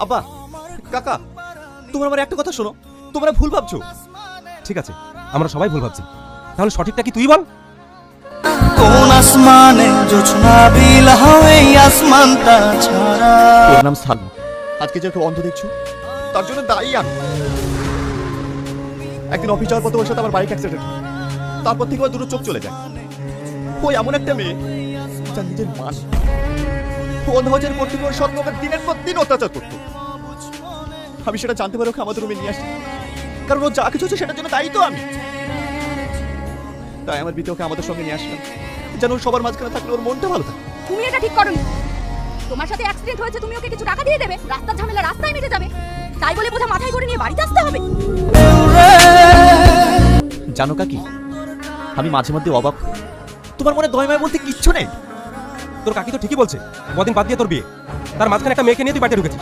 আব্বা, কাকা, তোমরা আমার একটা কথা শোনো, তোমরা ভুল ভাবছো। ঠিক আছে, আমরা সবাই ভুল ভাবছি, তাহলে সঠিকটা কি তুই বল। কোন আসমানে জোছনা বিল হয় আসমানটা ছাড়া। ওর নাম সালমা। আজকে যেরকম অন্ধ দেখছো, তার জন্য দায়ী আমি। একদিন অফিস যাওয়ার পথে ওর সাথে আমার বাইক অ্যাক্সিডেন্ট হয়। তারপর থেকে ওর দুটো চোখ চলে যায়। ওই এমন একটা মেয়ে যার নিজের মান। ও অন্ধ হওয়ার পর থেকে ওর স্বপ্ন ওকে দিনের পর দিন অত্যাচার করতো। আমি সেটা জানতে পারি ওকে আমাদের রুমে নিয়ে আসি, কারণ ও যা কিছু হচ্ছে সেটার জন্য দায়ী তো আমি। তাই আমার বিতে ওকে আমাদের সঙ্গে নিয়ে আসলাম, যেন ও সবার মাঝখানে থাকলে ওর মনটা ভালো থাকে। তুমি এটা ঠিক করোনি। তোমার সাথে অ্যাক্সিডেন্ট হয়েছে, তুমি ওকে কিছু টাকা দিয়ে দেবে, রাস্তার ঝামেলা রাস্তায় মিটে যাবে, তাই বলে বোঝা মাথায় করে নিয়ে বাড়িতে আসতে হবে? জানো কাকি, আমি মাঝে মধ্যে অবাক হই। তোমার মনে দয়মায় বলতে কিচ্ছু নেই? তোর কাকি তো ঠিকই বলছে, কদিন বাদ দিয়ে তোর বিয়ে, তার মাঝখানে একটা মেয়েকে নিয়ে তুই বাড়িতে ঢুকেছিস।